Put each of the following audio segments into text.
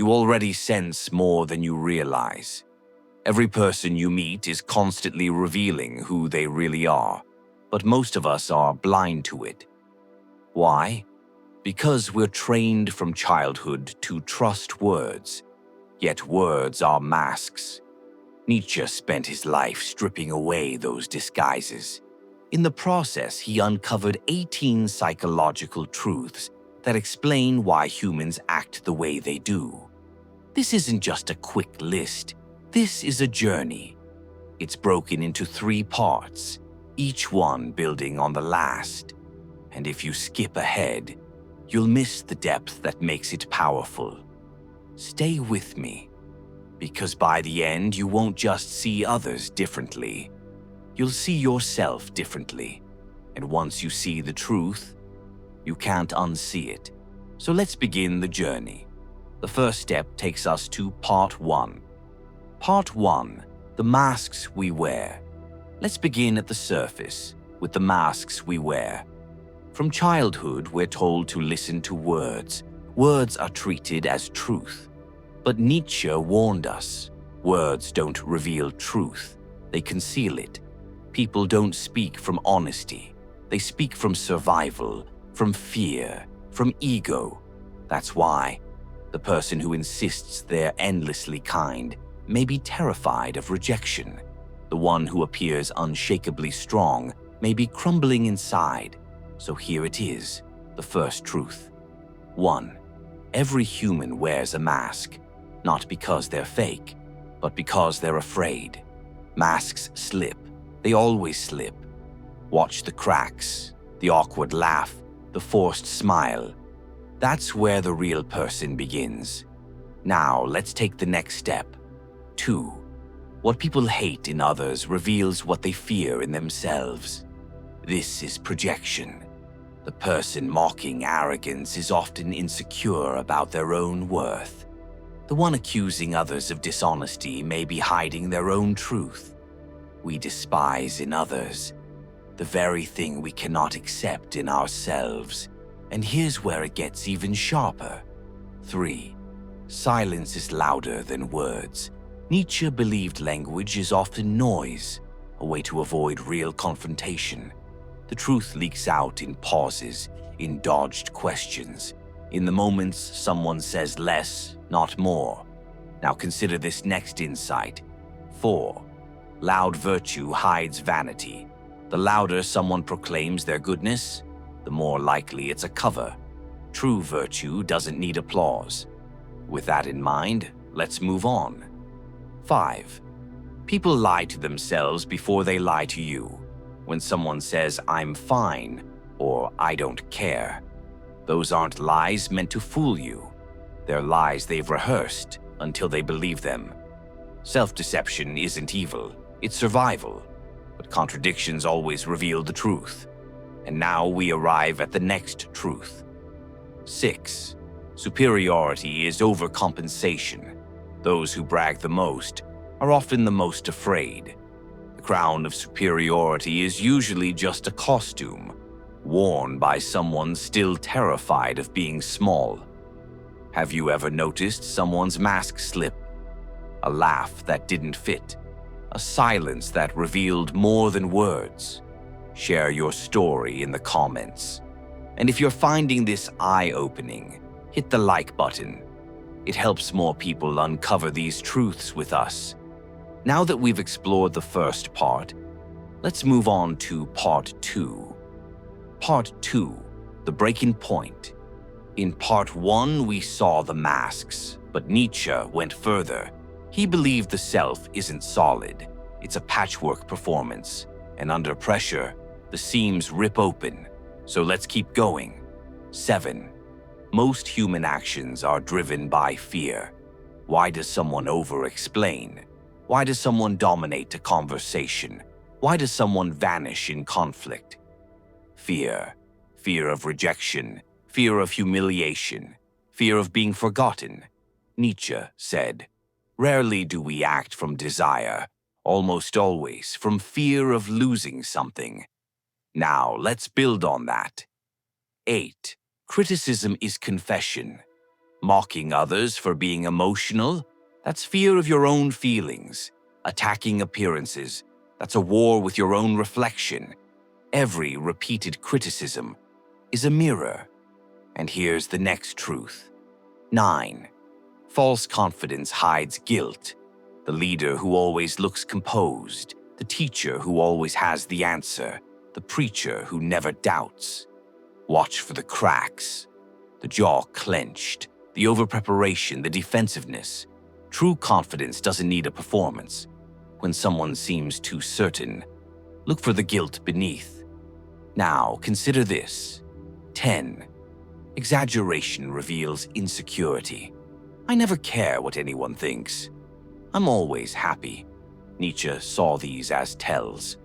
You already sense more than you realize. Every person you meet is constantly revealing who they really are, but most of us are blind to it. Why? Because we're trained from childhood to trust words, yet words are masks. Nietzsche spent his life stripping away those disguises. In the process, he uncovered 18 psychological truths that explain why humans act the way they do. This isn't just a quick list. This is a journey. It's broken into 3 parts, each one building on the last. And if you skip ahead, you'll miss the depth that makes it powerful. Stay with me, because by the end, you won't just see others differently. You'll see yourself differently. And once you see the truth, you can't unsee it. So let's begin the journey. The first step takes us to Part 1. Part 1, the masks we wear. Let's begin at the surface, with the masks we wear. From childhood, we're told to listen to words. Words are treated as truth. But Nietzsche warned us, words don't reveal truth, they conceal it. People don't speak from honesty. They speak from survival, from fear, from ego. That's why the person who insists they're endlessly kind may be terrified of rejection. The one who appears unshakably strong may be crumbling inside. So here it is, the first truth. 1. Every human wears a mask, not because they're fake, but because they're afraid. Masks slip. They always slip. Watch the cracks, the awkward laugh, the forced smile. That's where the real person begins. Now, let's take the next step. 2. What people hate in others reveals what they fear in themselves. This is projection. The person mocking arrogance is often insecure about their own worth. The one accusing others of dishonesty may be hiding their own truth. We despise in others the very thing we cannot accept in ourselves. And here's where it gets even sharper. 3. Silence is louder than words. Nietzsche believed language is often noise, a way to avoid real confrontation. The truth leaks out in pauses, in dodged questions, in the moments someone says less, not more. Now consider this next insight. 4. Loud virtue hides vanity. The louder someone proclaims their goodness, the more likely it's a cover. True virtue doesn't need applause. With that in mind, let's move on. 5. People lie to themselves before they lie to you. When someone says, "I'm fine," or "I don't care," those aren't lies meant to fool you. They're lies they've rehearsed until they believe them. Self-deception isn't evil, it's survival. But contradictions always reveal the truth. And now we arrive at the next truth. 6. Superiority is overcompensation. Those who brag the most are often the most afraid. The crown of superiority is usually just a costume, worn by someone still terrified of being small. Have you ever noticed someone's mask slip? A laugh that didn't fit, a silence that revealed more than words. Share your story in the comments. And if you're finding this eye-opening, hit the like button. It helps more people uncover these truths with us. Now that we've explored the first part, let's move on to Part 2. Part 2, the breaking point. In Part 1, we saw the masks, but Nietzsche went further. He believed the self isn't solid. It's a patchwork performance, and under pressure, the seams rip open. So let's keep going. 7. Most human actions are driven by fear. Why does someone over-explain? Why does someone dominate a conversation? Why does someone vanish in conflict? Fear. Fear of rejection. Fear of humiliation. Fear of being forgotten. Nietzsche said, "Rarely do we act from desire, almost always from fear of losing something." Now, let's build on that. 8. Criticism is confession. Mocking others for being emotional? That's fear of your own feelings. Attacking appearances? That's a war with your own reflection. Every repeated criticism is a mirror. And here's the next truth. 9. False confidence hides guilt. The leader who always looks composed, the teacher who always has the answer, the preacher who never doubts. Watch for the cracks, the jaw clenched, the overpreparation, the defensiveness. True confidence doesn't need a performance. When someone seems too certain, look for the guilt beneath. Now, consider this. 10. Exaggeration reveals insecurity. I never care what anyone thinks. I'm always happy. Nietzsche saw these as tells.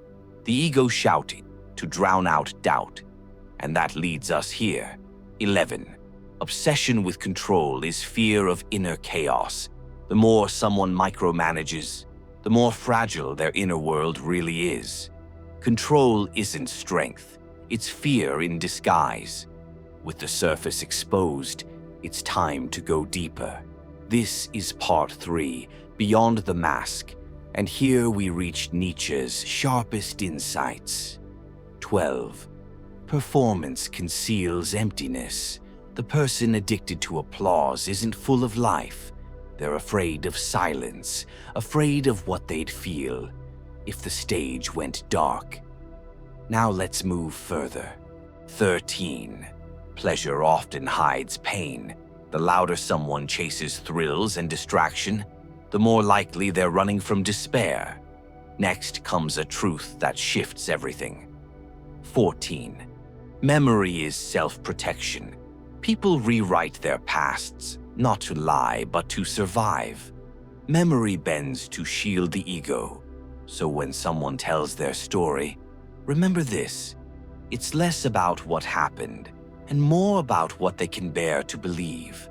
The ego shouting to drown out doubt. And that leads us here. 11. Obsession with control is fear of inner chaos. The more someone micromanages, the more fragile their inner world really is. Control isn't strength, it's fear in disguise. With the surface exposed, it's time to go deeper. This is part 3, Beyond the Mask, and here we reach Nietzsche's sharpest insights. 12. Performance conceals emptiness. The person addicted to applause isn't full of life. They're afraid of silence, afraid of what they'd feel if the stage went dark. Now let's move further. 13. Pleasure often hides pain. The louder someone chases thrills and distraction, the more likely they're running from despair. Next comes a truth that shifts everything. 14. Memory is self-protection. People rewrite their pasts, not to lie, but to survive. Memory bends to shield the ego. So when someone tells their story, remember this: it's less about what happened and more about what they can bear to believe.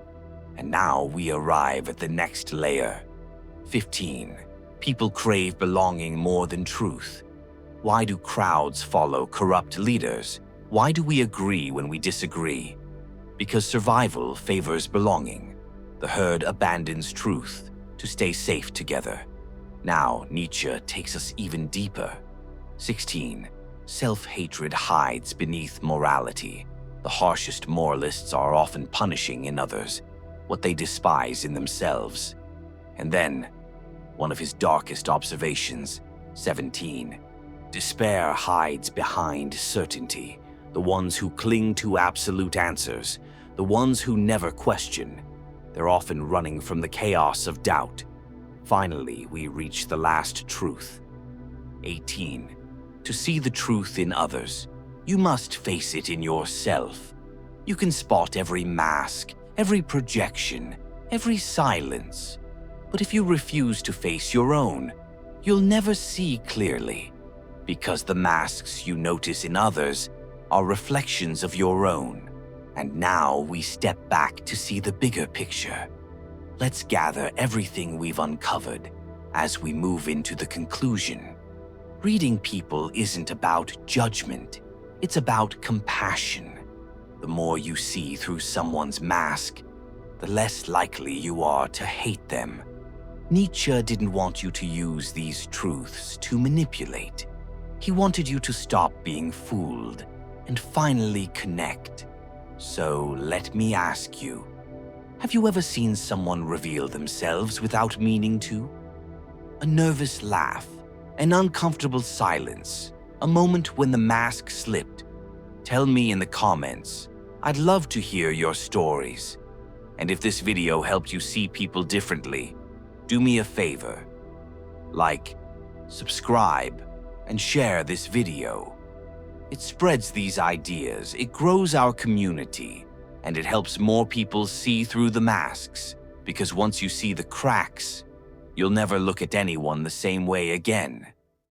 And now we arrive at the next layer. 15. People crave belonging more than truth. Why do crowds follow corrupt leaders? Why do we agree when we disagree? Because survival favors belonging. The herd abandons truth to stay safe together. Now Nietzsche takes us even deeper. 16. Self-hatred hides beneath morality. The harshest moralists are often punishing in others what they despise in themselves. And then, one of his darkest observations, 17. Despair hides behind certainty. The ones who cling to absolute answers, the ones who never question, they're often running from the chaos of doubt. Finally, we reach the last truth. 18. To see the truth in others, you must face it in yourself. You can spot every mask, every projection, every silence. But if you refuse to face your own, you'll never see clearly, because the masks you notice in others are reflections of your own. And now we step back to see the bigger picture. Let's gather everything we've uncovered as we move into the conclusion. Reading people isn't about judgment, it's about compassion. The more you see through someone's mask, the less likely you are to hate them. Nietzsche didn't want you to use these truths to manipulate. He wanted you to stop being fooled and finally connect. So let me ask you, have you ever seen someone reveal themselves without meaning to? A nervous laugh, an uncomfortable silence, a moment when the mask slipped. Tell me in the comments. I'd love to hear your stories. And if this video helped you see people differently, do me a favor. Like, subscribe, and share this video. It spreads these ideas, it grows our community, and it helps more people see through the masks, because once you see the cracks, you'll never look at anyone the same way again.